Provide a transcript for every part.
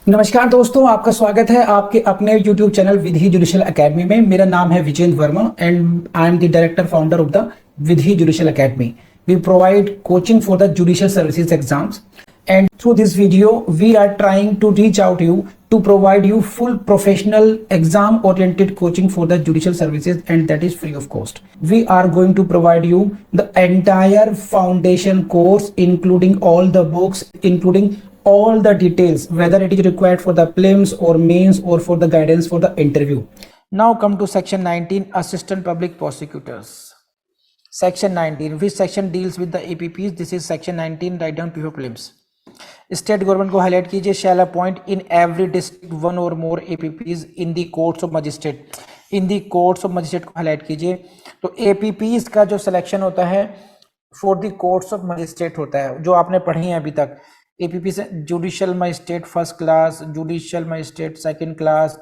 नमस्कार दोस्तों, आपका स्वागत है आपके अपने YouTube channel Vidhi judicial academy में। मेरा नाम है Vijendra Verma and I am the director founder of the Vidhi judicial academy. We provide coaching for the judicial services exams, and through this video we are trying to reach out to you to provide you full professional exam oriented coaching for the judicial services, and that is free of cost. We are going to provide you the entire foundation course including all the books, including all the details, whether it is required for the prelims or mains or for the guidance for the interview. Now come to section 19, assistant public prosecutors. Section 19, which section deals with the APPs? This is section 19, write down PO prelims. State government को highlight कीजिए, shall appoint in every district one और more APPs in the courts of magistrate. In the courts of magistrate को highlight कीजिए। तो APPs का जो selection होता है for the courts of magistrate होता है, जो आपने पढ़ी है अभी तक। एपीपी से judicial magistrate first class, judicial magistrate second class,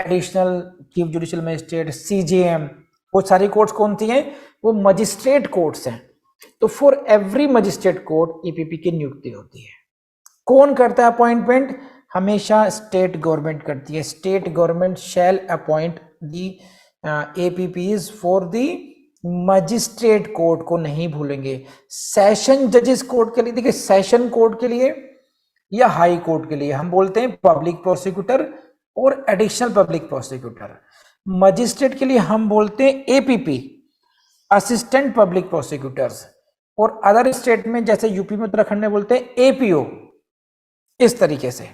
additional chief judicial magistrate, CJM, वो सारी कोर्ट्स कौन सी हैं? वो मजिस्ट्रेट कोर्ट्स हैं। तो for every magistrate court APP की नियुक्ति होती है। कौन करता है अपॉइंटमेंट? हमेशा स्टेट गवर्नमेंट करती है। State government shall appoint the APPs for the magistrate court को नहीं भूलेंगे। सेशन जजेस कोर्ट के लिए, देखिए सेशन कोर्ट के लिए या हाई कोर्ट के लिए हम बोलते हैं पब्लिक प्रोसिक्यूटर और एडिशनल पब्लिक प्रोसिक्यूटर। मजिस्ट्रेट के लिए हम बोलते हैं एपीपी, असिस्टेंट पब्लिक प्रोसिक्यूटर्स, और अदर स्टेट में जैसे यूपी में उत्तराखंड में बोलते हैं एपीओ, इस तरीके से।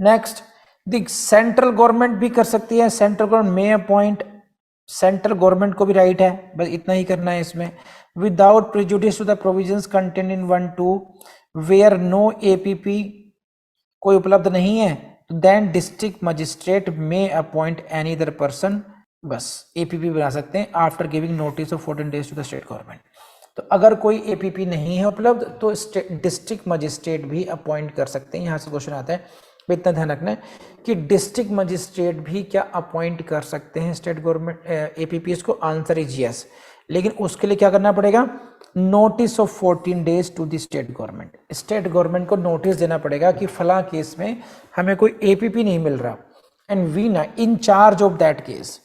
नेक्स्ट, द सेंट्रल गवर्नमेंट भी कर सकती है। सेंट्रल गवर्नमेंट में अपॉइंट, सेंट्रल गवर्नमेंट को भी राइट है, बस इतना ही करना है इसमें। Without prejudice to the provisions contain in 1-2 where no APP, कोई उपलब्ध नहीं है, देन डिस्ट्रिक्ट मजिस्ट्रेट में अपॉइंट एनी अदर पर्सन, बस एपीपी बना सकते हैं after giving notice of 14 days to the state government. तो अगर कोई एपीपी नहीं है उपलब्ध तो डिस्ट्रिक्ट मजिस्ट्रेट भी अपॉइंट कर सकते हैं। यहाँ से क्वेश्चन आता है, इतना ध्यान रखना है कि डिस्ट्रिक्ट मजिस्ट्रेट भी क्या अपॉइंट कर सकते हैं स्टेट गवर्नमेंट एपीपीएस को? आंसर इज यस, लेकिन उसके लिए क्या करना पड़ेगा? Notice of 14 days to the state government. State government को नोटिस देना पड़ेगा कि फला केस में हमें कोई एपीपी नहीं मिल रहा, एंड वी ना in charge of that case,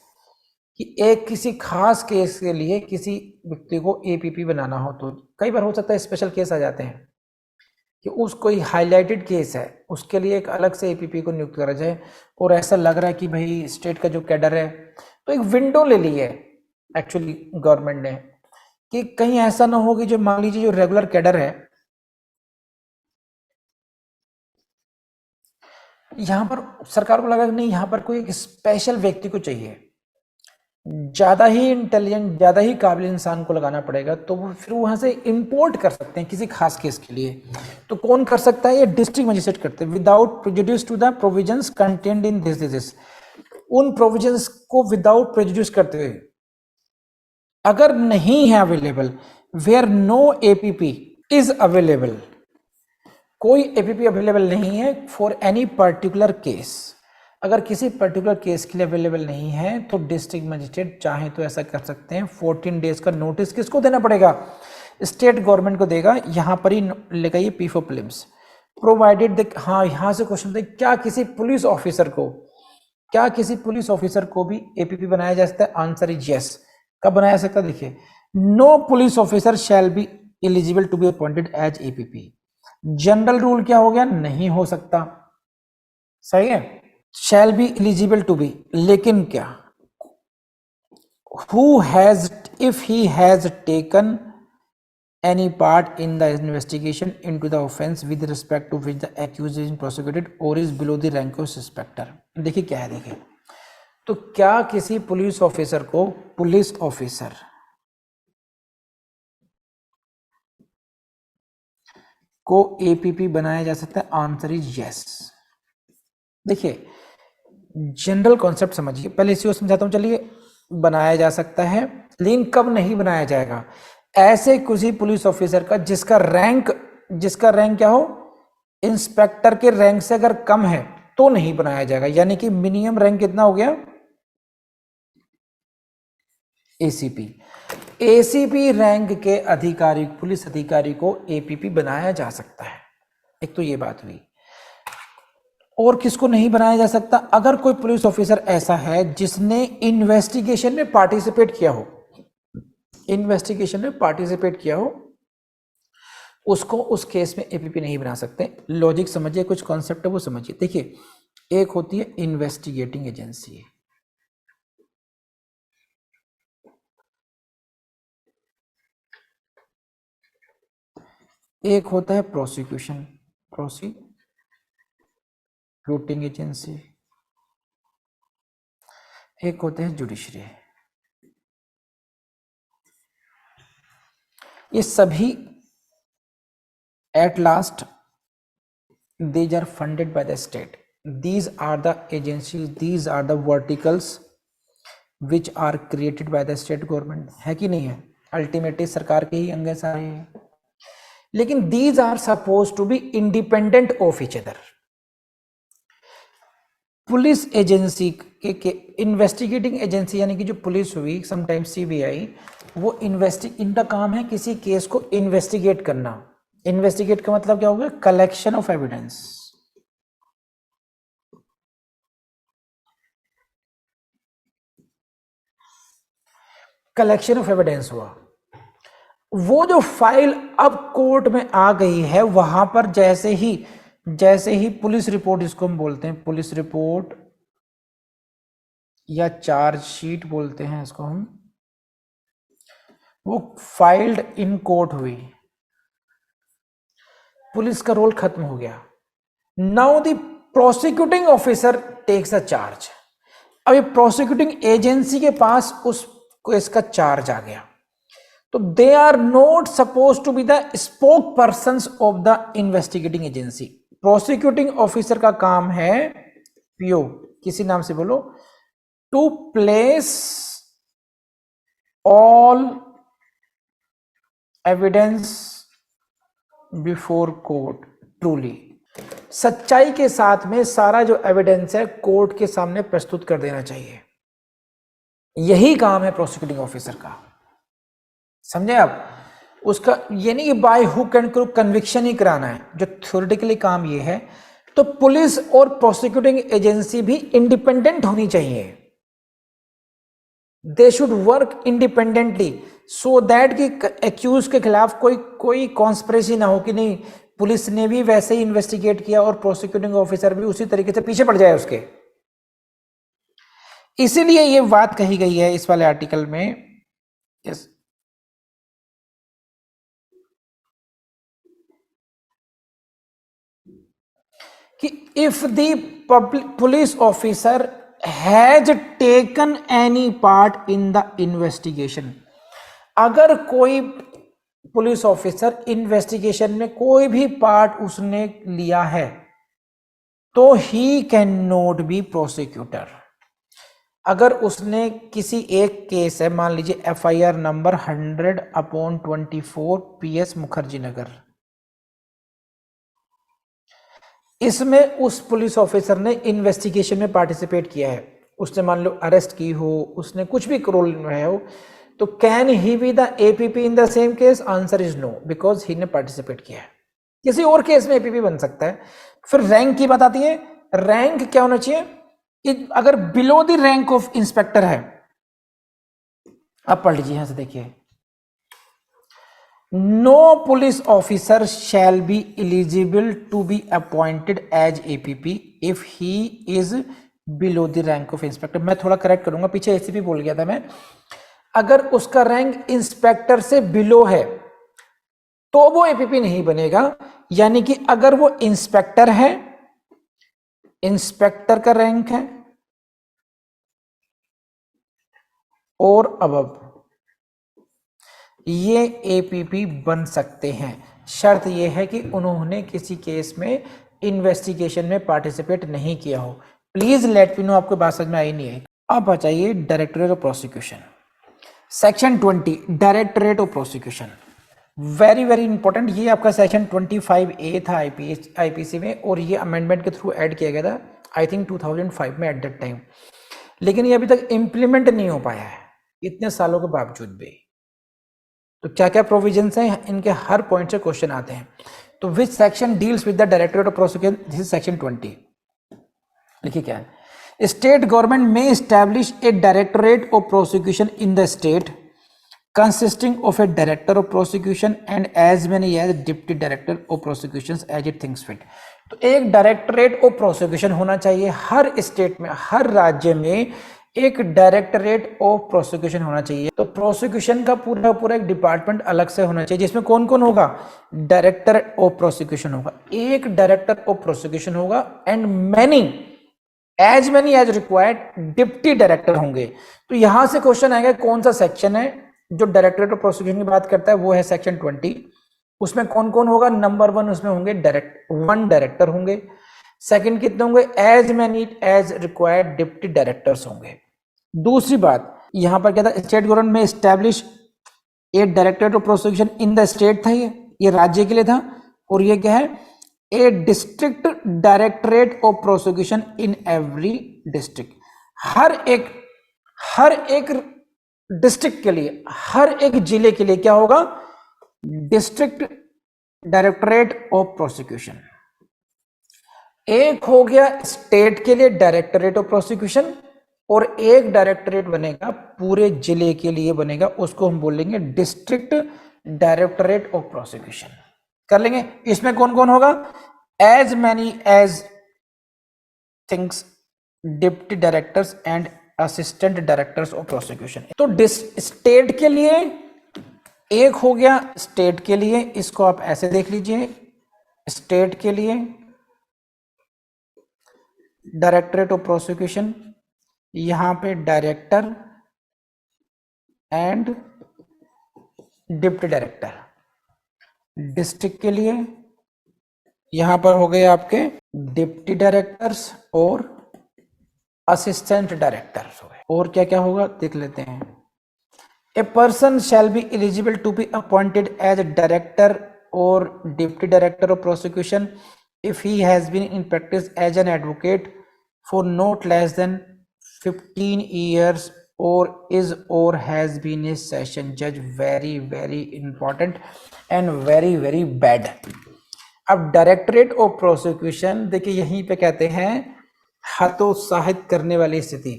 कि एक किसी खास केस के लिए किसी व्यक्ति को एपीपी बनाना हो। तो कई बार हो सकता है स्पेशल केस आ जाते हैं कि उस कोई हाईलाइटेड केस है, उसके लिए एक अलग से एपीपी को नियुक्त करा जाए, और ऐसा लग रहा है कि भाई स्टेट का जो कैडर है, तो एक विंडो ले ली है एक्चुअली गवर्नमेंट ने, कि कहीं ऐसा ना हो कि जो मान लीजिए जो रेगुलर कैडर है, यहां पर सरकार को लगा कि नहीं, यहां पर कोई एक स्पेशल व्यक्ति को चाहिए, ज्यादा ही इंटेलिजेंट, ज्यादा ही काबिल इंसान को लगाना पड़ेगा, तो वो फिर वहां से इंपोर्ट कर सकते हैं किसी खास केस के लिए। तो कौन कर सकता है? ये डिस्ट्रिक्ट मजिस्ट्रेट करते हैं। Without prejudice to the provisions contained in this, उन प्रोविजंस को विदाउट प्रेजुडिस करते हुए, अगर नहीं है available, where no APP is available, कोई एपीपी अवेलेबल नहीं है फॉर एनी पर्टिकुलर केस, अगर किसी पर्टिकुलर केस के लिए अवेलेबल नहीं है तो डिस्ट्रिक्ट मजिस्ट्रेट चाहे तो ऐसा कर सकते हैं। 14 डेज का नोटिस किसको देना पड़ेगा? स्टेट गवर्नमेंट को देगा। यहां पर ही लेगा ये पी फॉर प्रीलिम्स प्रोवाइडेड। हाँ, यहां से क्वेश्चन थे, क्या किसी पुलिस ऑफिसर को, क्या किसी पुलिस ऑफिसर को भी एपीपी बनाया जा सकता है? Answer is yes. कब बनाया सकता है? देखिए, no police officer shall be eligible to be appointed as APP. General rule क्या हो गया? नहीं हो सकता, सही है। Shall be eligible to be, लेकिन क्या who has, if he has taken any part in the investigation into the offense with respect to which the accused is prosecuted or is below the rank of suspector। देखिए क्या है, देखिए तो क्या किसी police officer को, police officer को APP बनाया जा सकता है? Answer is yes. देखिए जनरल कॉन्सेप्ट समझिए, पहले इसी को समझाता हूं। चलिए, बनाया जा सकता है, लेकिन कब नहीं बनाया जाएगा? ऐसे किसी पुलिस ऑफिसर का जिसका रैंक क्या हो, इंस्पेक्टर के रैंक से अगर कम है तो नहीं बनाया जाएगा। यानी कि मिनिमम रैंक कितना हो गया? एसीपी। एसीपी रैंक के अधिकारी, पुलिस अधिकारी को एपीपी बनाया जा सकता है। एक तो ये बात हुई। और किसको नहीं बनाया जा सकता? अगर कोई पुलिस ऑफिसर ऐसा है जिसने इन्वेस्टिगेशन में पार्टिसिपेट किया हो, इन्वेस्टिगेशन में पार्टिसिपेट किया हो, उसको उस केस में एपीपी नहीं बना सकते। लॉजिक समझिए, कुछ कॉन्सेप्ट है वो समझिए। देखिए, एक होती है इन्वेस्टिगेटिंग एजेंसी, एक होता है प्रोसिक्यूटिंग एजेंसी, एक होते हैं जुडिशरी। ये सभी at last these are funded by the state. These are the agencies, these are the verticals which are created by the state government, है कि नहीं है? अल्टीमेटली सरकार के ही अंग सारे हैं, लेकिन these are supposed to be independent of each other. Police agency के इन्वेस्टिगेटिंग एजेंसी यानी कि जो पुलिस हुई, समटाइम्स सीबीआई, वो इनका काम है किसी केस को इन्वेस्टिगेट करना। इन्वेस्टिगेट का मतलब क्या होगा? Collection of evidence. Collection of evidence हुआ, वो जो फाइल अब कोर्ट में आ गई है, वहां पर जैसे ही पुलिस रिपोर्ट, इसको हम बोलते हैं पुलिस रिपोर्ट या चार्जशीट बोलते हैं इसको हम, वो फाइल्ड इन कोर्ट हुई, पुलिस का रोल खत्म हो गया। Now the prosecuting officer takes the charge. अभी प्रोसिक्यूटिंग एजेंसी के पास उस इसका चार्ज आ गया, तो they are not suppose to be the spokesperson of the investigating agency. Prosecuting officer का काम है, पीओ किसी नाम से बोलो, to place all evidence before court truly. सच्चाई के साथ में सारा जो एविडेंस है कोर्ट के सामने प्रस्तुत कर देना चाहिए। यही काम है प्रोसिक्यूटिंग ऑफिसर का, समझे आप? उसका ये नहीं कि by hook and crook conviction ही कराना है, जो थ्योरेटिकली काम ये है। तो पुलिस और प्रोसिक्यूटिंग एजेंसी भी इंडिपेंडेंट होनी चाहिए, they should work independently, so that कि एक्यूज के खिलाफ कोई कॉन्स्पिरेसी ना हो कि नहीं पुलिस ने भी वैसे ही इन्वेस्टिगेट किया और प्रोसिक्यूटिंग ऑफिसर भी उसी तरीके से पीछे पड़ जाए उसके। इसीलिए ये बात कही गई है इस वाले आर्टिकल में, यस, कि if the police officer has taken any part in the investigation, अगर कोई पुलिस ऑफिसर इन्वेस्टिगेशन में कोई भी पार्ट उसने लिया है, तो he can not be prosecutor. अगर उसने किसी एक केस है, मान लीजिए FIR number 100/24 PS Mukherjee Nagar, इसमें उस पुलिस ऑफिसर ने इन्वेस्टिगेशन में पार्टिसिपेट किया है, उसने मान लो अरेस्ट की हो, उसने कुछ भी रोल में हो, तो can he be the APP in the same case? Answer is no, because he ने पार्टिसिपेट किया है। किसी और केस में एपीपी बन सकता है। फिर रैंक की बात आती है, रैंक क्या होना चाहिए? अगर below the rank of inspector है, आप पढ़ लीजिए यहां से देखिए, no police officer shall be eligible to be appointed as APP if he is below the rank of inspector. मैं थोड़ा करेक्ट करूंगा, पीछे एसीपी बोल गया था मैं। अगर उसका रैंक इंस्पेक्टर से बिलो है तो वो एपीपी नहीं बनेगा। यानी कि अगर वो इंस्पेक्टर है, इंस्पेक्टर का रैंक है और अबव, ये एपीपी बन सकते हैं। शर्त यह है कि उन्होंने किसी केस में इन्वेस्टिगेशन में पार्टिसिपेट नहीं किया हो। प्लीज लेट मी नो आपको बात समझ में आई नहीं है। अब आ जाइए directorate of prosecution, section 20 directorate of prosecution, very very important. ये आपका सेक्शन 25A था आईपीसी में, और ये अमेंडमेंट के थ्रू ऐड किया गया था आई थिंक 2005 में एट दैट टाइम, लेकिन ये अभी तक इंप्लीमेंट नहीं हो पाया है इतने सालों के बावजूद भी। तो क्या क्या प्रोविजंस हैं, इनके हर पॉइंट से क्वेश्चन आते हैं। तो which section deals with the directorate of prosecution? This is section 20। देखिए क्या है, स्टेट गवर्नमेंट में establish a directorate of prosecution in the state consisting of a director of prosecution and as many as deputy director of prosecutions as it thinks fit। तो एक directorate of prosecution होना चाहिए हर state में, हर राज्य में एक directorate of prosecution होना चाहिए। तो प्रोसिक्यूशन का पूरा पूरा एक डिपार्टमेंट अलग से होना चाहिए जिसमें कौन कौन होगा, डायरेक्टर ऑफ प्रोसिक्यूशन होगा, एक डायरेक्टर ऑफ प्रोसिक्यूशन होगा and as many as required deputy director होंगे। तो यहां से क्वेश्चन आएगा कौन सा सेक्शन है जो डायरेक्टरेट ऑफ प्रोसिक्यूशन की बात करता है, वो है सेक्शन 20। उसमें कौन कौन होगा, नंबर 1 उसमें होंगे वन डायरेक्टर होंगे, सेकंड कितने होंगे, as many as required deputy directors होंगे। दूसरी बात यहां पर क्या था, स्टेट गवर्नमेंट में establish a directorate of prosecution in the state था, ये राज्य के लिए था। और ये क्या है, a district directorate of prosecution in every district. हर एक डिस्ट्रिक्ट के लिए, हर एक जिले के लिए क्या होगा, डिस्ट्रिक्ट डायरेक्टरेट ऑफ प्रोसिक्यूशन। एक हो गया स्टेट के लिए डायरेक्टरेट ऑफ प्रोसिक्यूशन और एक डायरेक्टरेट बनेगा पूरे जिले के लिए बनेगा, उसको हम बोलेंगे डिस्ट्रिक्ट डायरेक्टरेट ऑफ प्रोसिक्यूशन। कर लेंगे। इसमें कौन कौन होगा, as many as things deputy directors and assistant directors of prosecution. तो स्टेट के लिए एक हो गया, स्टेट के लिए इसको आप ऐसे देख लीजिए, स्टेट के लिए डायरेक्टरेट ऑफ प्रोसिक्यूशन, यहां पे director and deputy director. District के लिए यहां पर हो गए आपके डिप्टी डायरेक्टर्स और असिस्टेंट डायरेक्टर्स हो गए। और क्या क्या होगा देख लेते हैं। A person shall be eligible to be appointed as director और deputy director of prosecution if he has been in practice as an advocate for not less than 15 years or is or has been a session judge। very very important and very very bad। अब directorate of prosecution देखिए यहीं पे कहते हैं हतोत्साहित करने वाली स्थिति।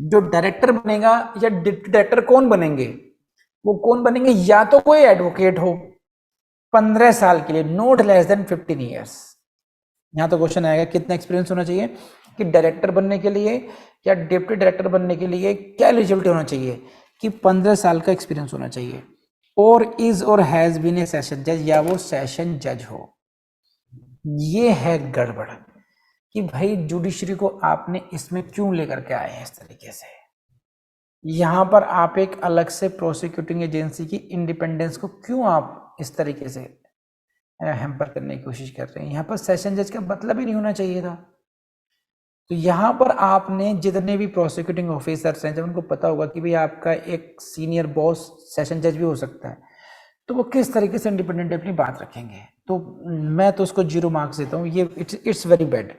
जो डायरेक्टर बनेगा या डिप्टी डायरेक्टर कौन बनेंगे, वो कौन बनेंगे, या तो कोई एडवोकेट हो 15 साल के लिए, नॉट लेस देन 15 ईयर्स। यहां तो क्वेश्चन आएगा कितना एक्सपीरियंस होना चाहिए कि डायरेक्टर बनने के लिए या डिप्टी डायरेक्टर बनने के लिए क्या एलिजिबिलिटी होना चाहिए कि 15 साल का एक्सपीरियंस होना चाहिए, और इज और हैज बीन ए सेशन जज, या वो सेशन जज हो। ये है गड़बड़ कि भाई जुडिशरी को आपने इसमें क्यों लेकर के आए हैं इस तरीके से। यहां पर आप एक अलग से प्रोसिक्यूटिंग एजेंसी की इंडिपेंडेंस को क्यों आप इस तरीके से हैम्पर करने की कोशिश कर रहे हैं। यहाँ पर सेशन जज का मतलब ही नहीं होना चाहिए था। तो यहाँ पर आपने जितने भी प्रोसिक्यूटिंग ऑफिसर्स हैं, जब उनको पता होगा कि भाई आपका एक सीनियर बॉस सेशन जज भी हो सकता है, तो वो किस तरीके से इंडिपेंडेंट अपनी बात रखेंगे। तो मैं तो उसको 0 मार्क्स देता हूँ, ये इट्स वेरी बैड।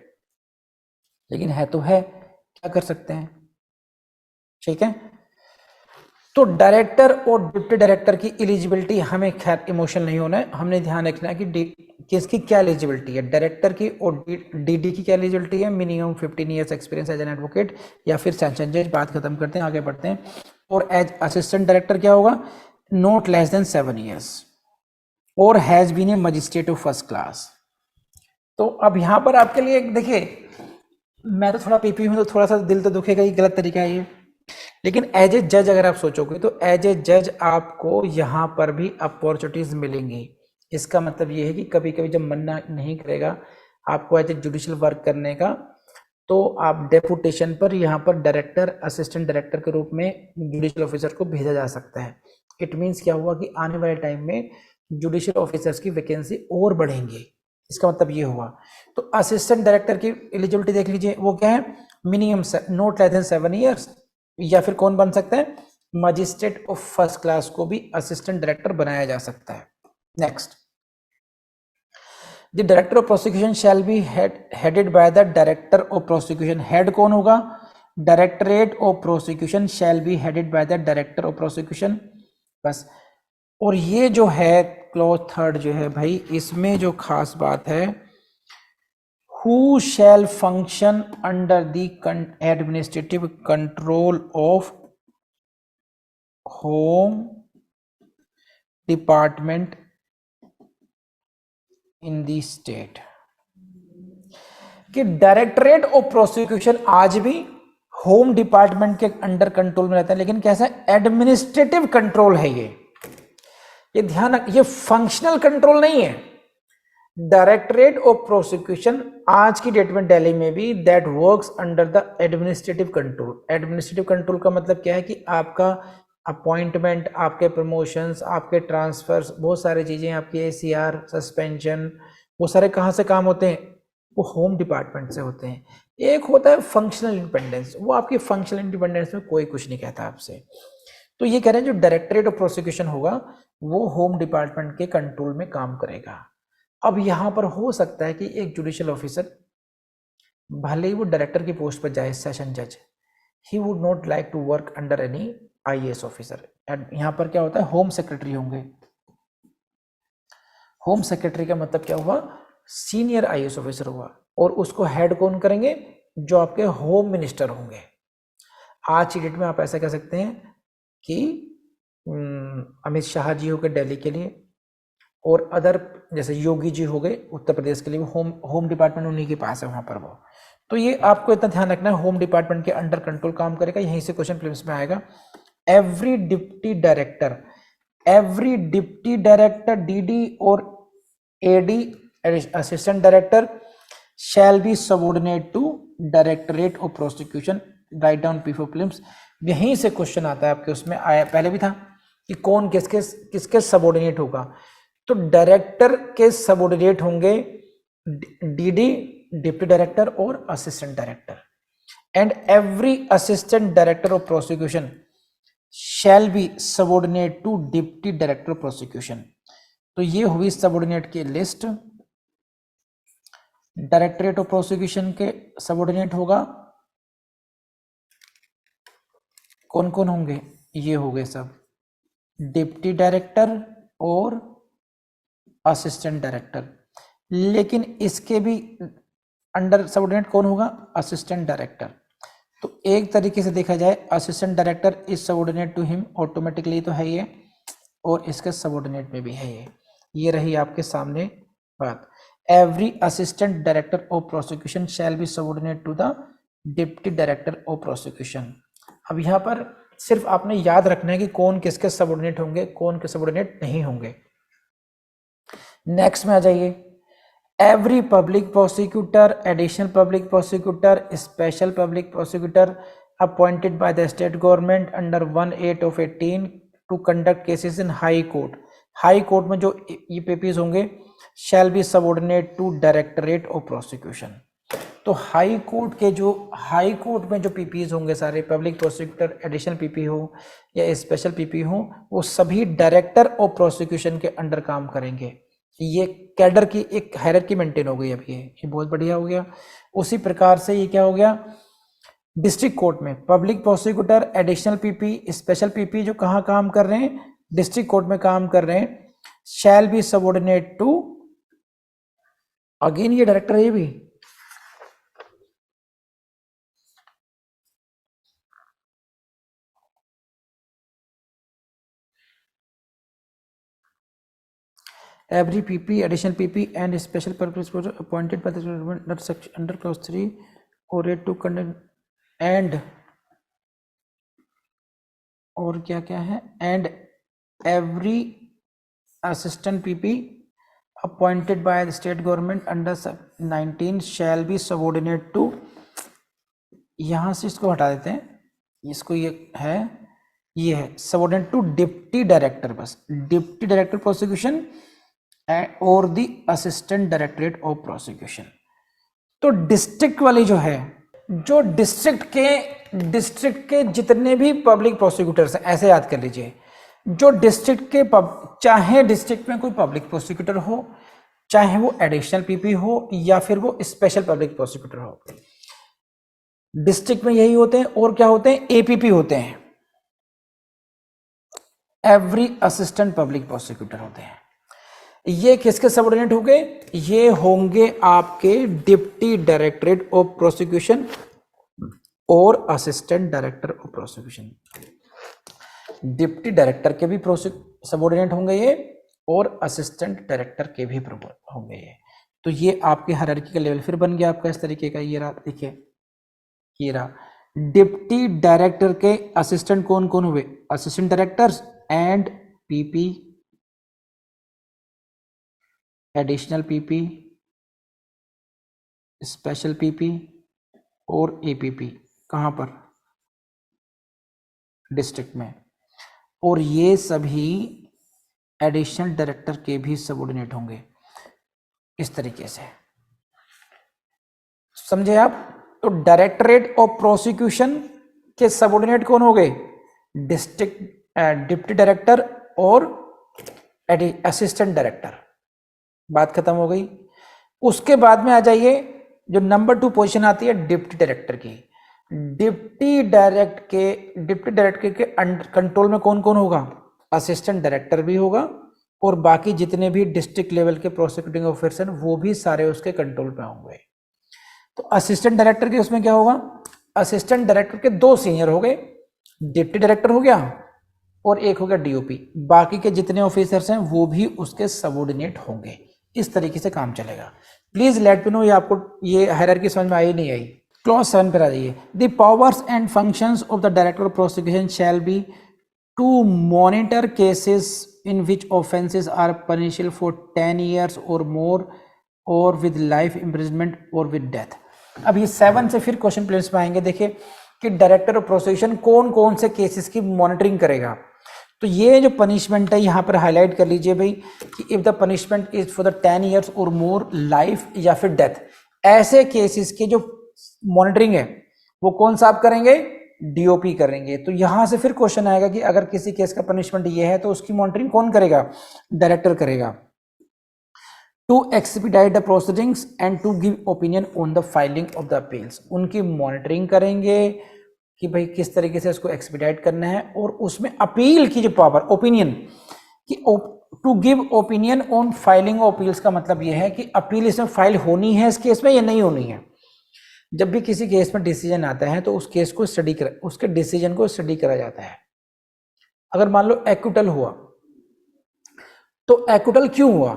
लेकिन है तो है, क्या कर सकते हैं, ठीक है। तो डायरेक्टर और डिप्टी डायरेक्टर की एलिजिबिलिटी हमें खैर इमोशनल नहीं होना है, हमने ध्यान रखना है कि इसकी क्या एलिजिबिलिटी है। डायरेक्टर की और डीडी की क्या एलिजिबिलिटी है, minimum 15 years experience as an advocate या फिर सेशन जज। बात खत्म करते हैं, आगे बढ़ते हैं। और एज असिस्टेंट डायरेक्टर क्या होगा, नॉट लेस देन 7 ईयर्स और has been a magistrate of first class. तो अब यहां पर आपके लिए देखिए, मैं तो थोड़ा पीपी हूं तो थोड़ा सा दिल तो दुखेगा, ये गलत तरीका है ये। लेकिन एज ए जज अगर आप सोचोगे तो एज ए जज आपको यहाँ पर भी अपॉर्चुनिटीज मिलेंगी। इसका मतलब ये है कि कभी कभी जब मन नहीं करेगा आपको एज ए जुडिशियल वर्क करने का, तो आप डेपुटेशन पर यहाँ पर डायरेक्टर असिस्टेंट डायरेक्टर के रूप में जुडिशियल ऑफिसर को भेजा जा सकता है। इट मीन्स क्या हुआ कि आने वाले टाइम में जुडिशियल ऑफिसर्स की वैकेंसी और बढ़ेंगी। इसका मतलब ये हुआ। तो असिस्टेंट डायरेक्टर की एलिजिबिलिटी देख लीजिए, वो क्या है, minimum not less than 7 years, या फिर कौन बन सकता है, मजिस्ट्रेट ऑफ फर्स्ट क्लास को भी असिस्टेंट डायरेक्टर बनाया जा सकता है। Next, the director of prosecution shall be headed by the director of prosecution. Head कौन होगा, directorate of prosecution shall be headed by the director of prosecution, बस। और ये जो है क्लॉज 3 जो है भाई, इसमें जो खास बात है, who shall function under the administrative control of home department in the state। कि डायरेक्टरेट ऑफ प्रोसिक्यूशन आज भी होम डिपार्टमेंट के अंडर कंट्रोल में रहता है, लेकिन कैसा एडमिनिस्ट्रेटिव कंट्रोल है ये ध्यान रख, ये फंक्शनल कंट्रोल नहीं है। डायरेक्टरेट ऑफ प्रोसिक्यूशन आज की डेट में दिल्ली में भी that works under the administrative control. Administrative control का मतलब क्या है कि आपका अपॉइंटमेंट, आपके प्रमोशंस, आपके ट्रांसफर्स, बहुत सारी चीजें, आपकी एसीआर, सस्पेंशन, वो सारे कहाँ से काम होते हैं? वो होम डिपार्टमेंट से होते हैं। एक होता है फंक्शनल इंडिपेंडेंस, वो आपकी फंक्शनल इंडिपेंडेंस में कोई कुछ नहीं कहता आपसे। तो ये कह रहे हैं जो डायरेक्टरेट ऑफ प्रोसिक्यूशन होगा वो होम डिपार्टमेंट के कंट्रोल में काम करेगा। अब यहां पर हो सकता है कि एक जुडिशियल ऑफिसर भले ही वो डायरेक्टर की पोस्ट पर जाए, सेशन जज, he would not like to work under any IAS officer. यहां पर क्या होता है? होम सेक्रेटरी होंगे। होम सेक्रेटरी का मतलब क्या हुआ? सीनियर आईएएस ऑफिसर हुआ, और उसको हेड कौन करेंगे? जो आपके होम मिनिस्टर होंगे। आज की डेट में आप ऐसा कह सकते हैं कि अमित शाह जी हो गए दिल्ली के लिए, और अदर जैसे योगी जी हो गए उत्तर प्रदेश के लिए, होम डिपार्टमेंट उन्हीं के पास है वहां पर वो। तो ये आपको इतना ध्यान रखना है, होम डिपार्टमेंट के अंडर कंट्रोल काम करेगा। यहीं से क्वेश्चन प्रीलिम्स में आएगा। एवरी डिप्टी डायरेक्टर डीडी और AD assistant director shall be subordinate to directorate of prosecution. Write down before prelims. यहीं से क्वेश्चन आता है आपके, उसमें आया पहले भी था कि कौन किसके सबऑर्डिनेट होगा। तो डायरेक्टर के सबऑर्डिनेट होंगे डीडी, डिप्टी डायरेक्टर और assistant director. And every assistant director of prosecution shall be subordinate to deputy director of prosecution. तो ये हुई सबऑर्डिनेट की लिस्ट। डायरेक्टरेट ऑफ प्रोसिक्यूशन के सबऑर्डिनेट होगा, कौन कौन होंगे? ये हो गए सब, डिप्टी डायरेक्टर और असिस्टेंट डायरेक्टर। लेकिन इसके भी अंडर सबऑर्डिनेट कौन होगा? Assistant director. तो एक तरीके से देखा जाए, assistant director is subordinate to him, automatically तो है ये, और इसके सबऑर्डिनेट में भी है ये रही आपके सामने बात। Every assistant director of prosecution shall be subordinate to the deputy director of prosecution. अब यहाँ पर सिर्फ आपने याद रखना है कि कौन किसके सबऑर्डिनेट होंगे, कौन के सबऑर्डिनेट नहीं होंगे। नेक्स्ट में आ जाइए। Every public prosecutor, additional public prosecutor, special public prosecutor appointed by the state government under 1(8) of 18 to conduct cases in high court. High court में जो ईपीपीज होंगे shall be subordinate to directorate of prosecution. तो high court में जो PPs होंगे सारे, public prosecutor, additional PP हो या स्पेशल पीपी हो, वो सभी डायरेक्टर ऑफ प्रोसिक्यूशन के अंडर काम करेंगे। ये कैडर की एक हायरार्की मेंटेन हो गई। अब ये बहुत बढ़िया हो गया। उसी प्रकार से ये क्या हो गया? डिस्ट्रिक्ट कोर्ट में public prosecutor, additional PP, special PP जो कहाँ काम कर रहे हैं? डिस्ट्रिक्ट कोर्ट में काम कर रहे हैं। Shall be subordinate to, again ये डायरेक्टर है ये भी, every PP, additional PP and special purpose project appointed by the government under clause 3 or 8 to conduct and, और क्या क्या है? and every assistant PP appointed by the state government under 19 shall be subordinate to, यहां से इसको हटा देते हैं, इसको ये है सबऑर्डिनेट टू डिप्टी डायरेक्टर, बस डिप्टी डायरेक्टर प्रोसिक्यूशन और दी असिस्टेंट डायरेक्टरेट ऑफ प्रोसिक्यूशन। तो डिस्ट्रिक्ट वाली जो है, जो डिस्ट्रिक्ट के जितने भी पब्लिक प्रोसिक्यूटर्स हैं, ऐसे याद कर लीजिए, जो डिस्ट्रिक्ट के चाहे डिस्ट्रिक्ट में कोई पब्लिक प्रोसिक्यूटर हो, चाहे वो एडिशनल पीपी हो या फिर वो स्पेशल पब्लिक प्रोसिक्यूटर हो, डिस्ट्रिक्ट में यही होते हैं। और क्या होते हैं? एपीपी होते हैं, एवरी असिस्टेंट पब्लिक प्रोसिक्यूटर होते हैं। ये किसके सबऑर्डिनेट होंगे? ये होंगे आपके डिप्टी डायरेक्टरेट ऑफ प्रोसिक्यूशन और assistant director of prosecution. Deputy director के भी सबऑर्डिनेट होंगे ये, और असिस्टेंट डायरेक्टर के भी होंगे ये। तो ये आपके हायरार्की का लेवल फिर बन गया आपका इस तरीके का। ये रहा, देखिए ये रहा। डिप्टी डायरेक्टर के असिस्टेंट कौन कौन हुए? Assistant directors and PP, additional PP, special PP और एपीपी। कहां पर? डिस्ट्रिक्ट में। और ये सभी एडिशनल डायरेक्टर के भी सबऑर्डिनेट होंगे इस तरीके से, समझे आप? तो डायरेक्टरेट ऑफ प्रोसिक्यूशन के सबऑर्डिनेट कौन हो गए? डिस्ट्रिक्ट डिप्टी डायरेक्टर और असिस्टेंट डायरेक्टर। बात खत्म हो गई। उसके बाद में आ जाइए, जो नंबर 2 पोजीशन आती है डिप्टी डायरेक्टर की। डिप्टी डायरेक्टर के कंट्रोल में कौन कौन होगा? असिस्टेंट डायरेक्टर भी होगा, और बाकी जितने भी डिस्ट्रिक्ट लेवल के प्रोसिक्यूटिंग ऑफिसर वो भी सारे उसके कंट्रोल पे होंगे। तो असिस्टेंट डायरेक्टर के उसमें क्या होगा? असिस्टेंट डायरेक्टर के 2 सीनियर हो गए, डिप्टी डायरेक्टर हो गया और एक हो गया डीओपी। बाकी के जितने ऑफिसर्स हैं वो भी उसके सबऑर्डिनेट होंगे। इस तरीके से काम चलेगा। प्लीज लेट मी नो ये आपको ये हायरार्की समझ में आई नहीं आई। क्लॉज 7 पर आ जाइए। The powers and functions of the director of prosecution shall be to monitor cases in which offenses are punishable for 10 years or more or with life imprisonment or with death। अब ये 7 से फिर question place में आएंगे। देखिए कि director of prosecution कौन कौन से केसेस की मॉनिटरिंग करेगा। तो ये जो पनिशमेंट है यहाँ पर हाईलाइट कर लीजिए भाई कि if the punishment is for the 10 years और मोर, लाइफ या फिर डेथ, ऐसे केसेस की जो मॉनिटरिंग है वो कौन सा आप करेंगे? डीओपी करेंगे। तो यहां से फिर क्वेश्चन आएगा कि अगर किसी केस का पनिशमेंट ये है तो उसकी मॉनिटरिंग कौन करेगा? डायरेक्टर करेगा। To expedite the proceedings and to give opinion on the filing of the appeals, उनकी मॉनिटरिंग करेंगे कि भाई किस तरीके से उसको एक्सपीडाइट करना है, और उसमें अपील की जो पावर, ओपिनियन कि to give opinion on filing of appeals का मतलब यह है कि अपील इसमें फाइल होनी है इस केस में या नहीं होनी है। जब भी किसी केस में डिसीजन आता है तो उस केस को स्टडी कर, उसके डिसीजन को स्टडी करा जाता है। अगर मान लो एक्विटल हुआ तो एक्विटल क्यों हुआ,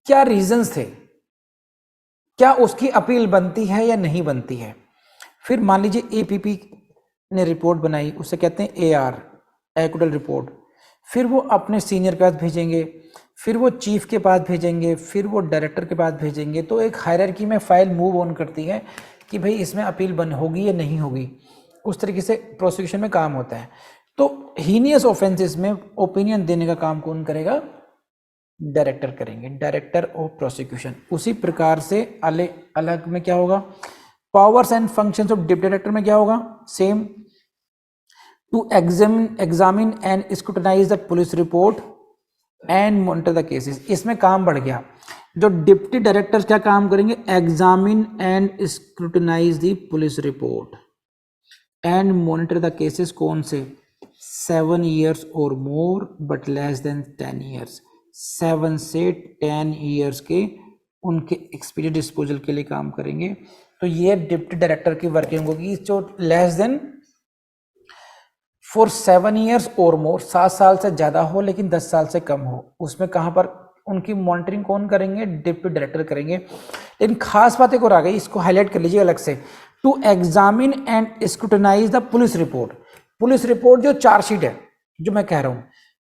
क्या रीजंस थे, क्या उसकी अपील बनती है या नहीं बनती है। फिर मान लीजिए एपीपी ने रिपोर्ट बनाई, उसे कहते हैं एआर, एक्विटल रिपोर्ट। फिर वो अपने सीनियर के पास भेजेंगे, फिर वो चीफ के पास भेजेंगे, फिर वो डायरेक्टर के पास भेजेंगे। तो एक हायरार्की में फाइल मूव ऑन करती है कि भाई इसमें अपील बन होगी या नहीं होगी। उस तरीके से प्रोसिक्यूशन में काम होता है। तो हीनियस ऑफेंसेस में ओपिनियन देने का काम कौन करेगा? डायरेक्टर करेंगे, डायरेक्टर ऑफ प्रोसिक्यूशन। उसी प्रकार से अलग में क्या होगा? Powers and functions of deputy director में क्या होगा? Same, to examine and scrutinize the police report and monitor the cases. इसमें काम बढ़ गया। जो डिप्टी डायरेक्टर्स क्या काम करेंगे? Examine and scrutinize the police report and monitor the cases. कौन से? 7 years और more but less than 10 years। 7 से 10 years के उनके एक्सपीडिएट डिस्पोजल के लिए काम करेंगे। तो ये डिप्टी डायरेक्टर की वर्किंग होगी। जो लेस देन फॉर 7 years और मोर, 7 साल से ज्यादा हो लेकिन 10 साल से कम हो, उसमें कहां पर उनकी मॉनिटरिंग कौन करेंगे? डिप्टी डायरेक्टर करेंगे। लेकिन खास बात एक और आ गई, इसको हाईलाइट कर लीजिए अलग से। To examine and scrutinize the police report. Police report जो चार्जशीट है जो मैं कह रहा हूं,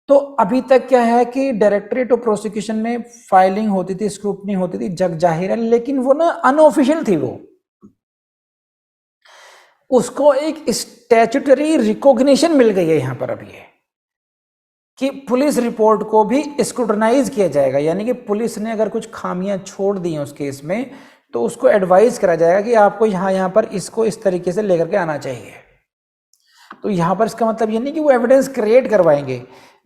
तो अभी तक क्या है कि डायरेक्टरेट ऑफ प्रोसिक्यूशन में फाइलिंग होती थी, स्क्रूटनी होती थी, जग जाहिर है, लेकिन वो ना अनऑफिशियल थी। वो उसको एक स्टैट्यूटरी रिकॉग्निशन मिल गई है यहां पर अभी कि पुलिस रिपोर्ट को भी स्क्रूटनाइज किया जाएगा। यानी कि पुलिस ने अगर कुछ खामियां छोड़ दी हैं उस केस में तो उसको एडवाइस करा जाएगा कि आपको यहां पर इसको इस तरीके से लेकर के आना चाहिए। तो यहां पर इसका मतलब ये नहीं कि वो एविडेंस क्रिएट करवाएंगे,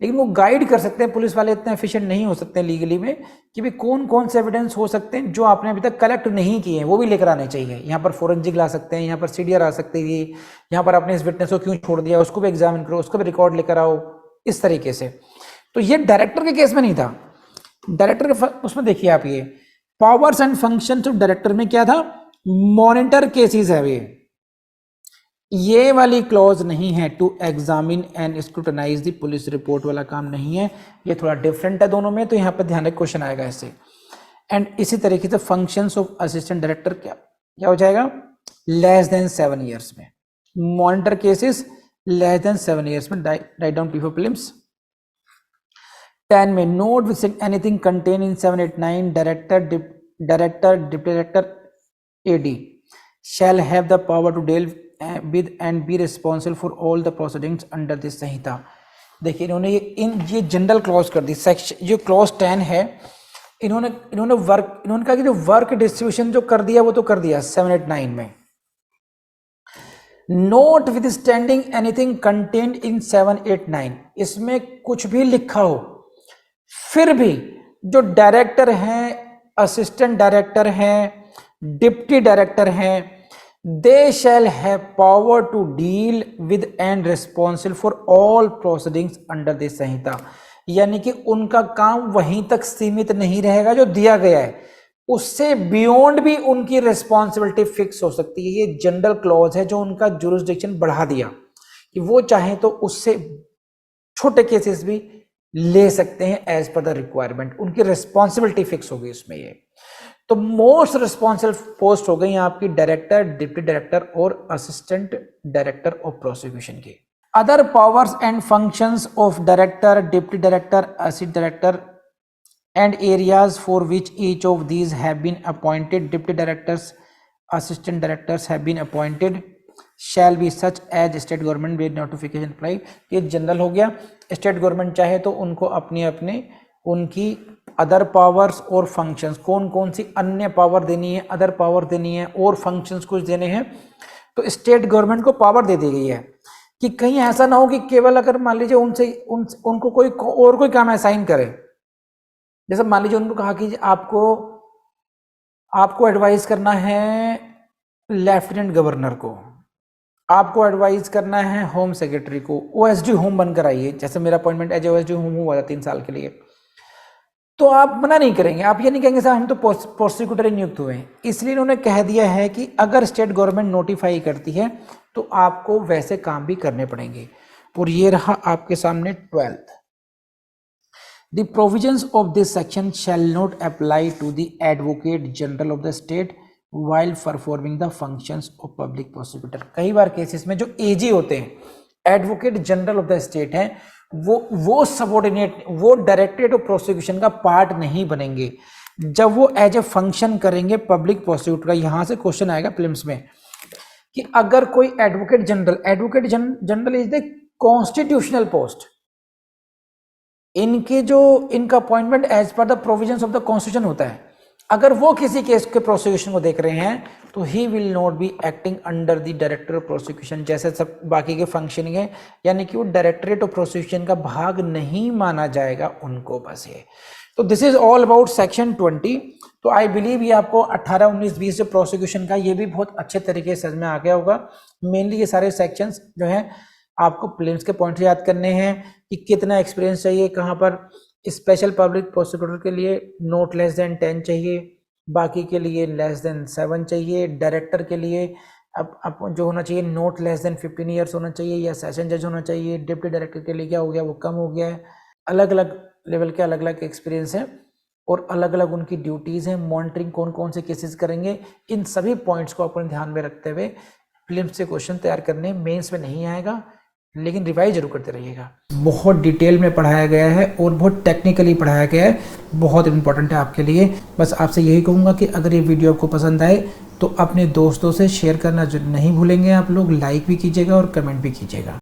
लेकिन वो गाइड कर सकते हैं। पुलिस वाले इतने एफिशिएंट नहीं हो सकते लीगली में कि भाई कौन कौन से एविडेंस हो सकते हैं जो आपने अभी तक कलेक्ट नहीं किए हैं, वो भी लेकर आने चाहिए। यहाँ पर फोरेंसिक ला सकते हैं, यहाँ पर सीडीआर आ सकती है, यहाँ पर आपने इस विटनेस को क्यों छोड़ दिया उसको भी एग्जामिन करो, उसको भी रिकॉर्ड लेकर आओ, इस तरीके से। तो ये डायरेक्टर के केस में नहीं था। डायरेक्टर के उसमें देखिए आप, ये powers and functions of director में क्या था, मॉनिटर केसेस है ये वाली क्लॉज नहीं है। To examine and scrutinize the police report वाला काम नहीं है, ये थोड़ा डिफरेंट है दोनों में, तो यहाँ पर ध्यान रख क्वेश्चन आएगा इससे। एंड इसी तरीके से फंक्शंस ऑफ असिस्टेंट डायरेक्टर क्या हो जाएगा, लेस देन 7 years में। Monitor cases less than 7 years में। Write down P4 prelims. 10 में note with anything contain in 7, 8, 9 director, deputy director, AD shall have the power to deal with and be responsible for all the proceedings under this संहिता। देखिए इन्होंने ये general clause कर दी। Section जो clause 10 है, इन्होंने कहा कि जो वर्क डिस्ट्रीब्यूशन जो कर दिया वो तो कर दिया 7, 8, 9 में। Note with standing anything contained in 7, 8, 9, इसमें कुछ भी लिखा हो, फिर भी जो डायरेक्टर हैं, असिस्टेंट डायरेक्टर हैं, डिप्टी डायरेक्टर हैं, they shall have power to deal with and responsible for all proceedings under this संहिता। यानी कि उनका काम वहीं तक सीमित नहीं रहेगा जो दिया गया है, उससे बियॉन्ड भी उनकी रिस्पॉन्सिबिलिटी फिक्स हो सकती है। ये जनरल क्लॉज है जो उनका जुरिस्डिक्शन बढ़ा दिया कि वो चाहे तो उससे छोटे केसेस भी ले सकते हैं एज पर द रिक्वायरमेंट, उनकी रिस्पॉन्सिबिलिटी फिक्स होगी उसमें। ये तो मोस्ट रिस्पॉन्सिबल पोस्ट हो गई आपकी डायरेक्टर, डिप्टी डायरेक्टर और असिस्टेंट डायरेक्टर ऑफ प्रोसिक्यूशन की। Other powers and functions of director, deputy director, assistant director and areas for which each of these have been appointed deputy directors, assistant directors have been appointed shall be such as state government with notification apply। ये general हो गया। State government चाहे तो उनको अपने उनकी other powers और functions, कौन कौन सी अन्य पावर देनी है, अदर पावर देनी है और फंक्शंस कुछ देने हैं, तो स्टेट गवर्नमेंट को पावर दे दी गई है कि कहीं ऐसा ना हो कि केवल अगर मान लीजिए उनको कोई काम असाइन करे। जैसे मान लीजिए उनको कहा कि आपको एडवाइस करना है लेफ्टिनेंट गवर्नर को, आपको एडवाइस करना है होम सेक्रेटरी को, OSD होम बनकर आइए। जैसे मेरा अपॉइंटमेंट एज OSD होम हुआ था 3 साल के लिए, तो आप मना नहीं करेंगे, आप ये नहीं कहेंगे साहब हम तो प्रोसिक्यूटर ही नियुक्त हुए हैं। इसलिए इन्होंने कह दिया है कि अगर स्टेट गवर्नमेंट नोटिफाई करती है तो आपको वैसे काम भी करने पड़ेंगे। और ये रहा आपके सामने 12th। The provisions of this section shall not apply to the Advocate General of the state while performing the functions of public prosecutor। कई बार केसेस में जो AG होते हैं, advocate general of the state हैं, वो सबऑर्डिनेट, वो directorate of prosecution का part नहीं बनेंगे जब वो एज ए फंक्शन करेंगे पब्लिक प्रोसिक्यूटर का। यहां से क्वेश्चन आएगा प्रीलिम्स में कि अगर कोई advocate general is the constitutional post, इनका appointment as per the provisions of the constitution होता है। अगर वो किसी केस के प्रोसिक्यूशन को देख रहे हैं तो he will not be acting under the director of prosecution, जैसे सब बाकी के फंक्शनिंग है, यानी कि वो डायरेक्टरेट ऑफ प्रोसिक्यूशन का भाग नहीं माना जाएगा उनको बस ये। तो this is all about section 20। तो आई बिलीव ये आपको 18, 19, 20 जो प्रोसिक्यूशन का ये भी बहुत अच्छे तरीके से समझ में आ गया होगा। मेनली ये सारे सेक्शंस जो हैं आपको प्रीलिम्स के पॉइंट याद करने हैं कि कितना एक्सपीरियंस चाहिए, कहाँ पर स्पेशल पब्लिक प्रोसिक्यूटर के लिए नोट लेस देन 10 चाहिए, बाकी के लिए लेस देन 7 चाहिए, डायरेक्टर के लिए अब जो होना चाहिए नोट लेस देन 15 ईयर्स होना चाहिए या सेशन जज होना चाहिए, डिप्टी डायरेक्टर के लिए क्या हो गया वो कम हो गया है। अलग अलग लेवल के अलग अलग एक्सपीरियंस हैं और अलग अलग उनकी ड्यूटीज़ हैं, मॉनिटरिंग कौन कौन से केसेस करेंगे, इन सभी पॉइंट्स को अपने ध्यान में रखते हुए प्रीलिम्स से क्वेश्चन तैयार करने। मेंस में नहीं आएगा लेकिन रिवाइज जरूर करते रहिएगा। बहुत डिटेल में पढ़ाया गया है और बहुत टेक्निकली पढ़ाया गया है, बहुत इंपॉर्टेंट है आपके लिए। बस आपसे यही कहूँगा कि अगर ये वीडियो आपको पसंद आए तो अपने दोस्तों से शेयर करना नहीं भूलेंगे आप लोग, लाइक भी कीजिएगा और कमेंट भी कीजिएगा।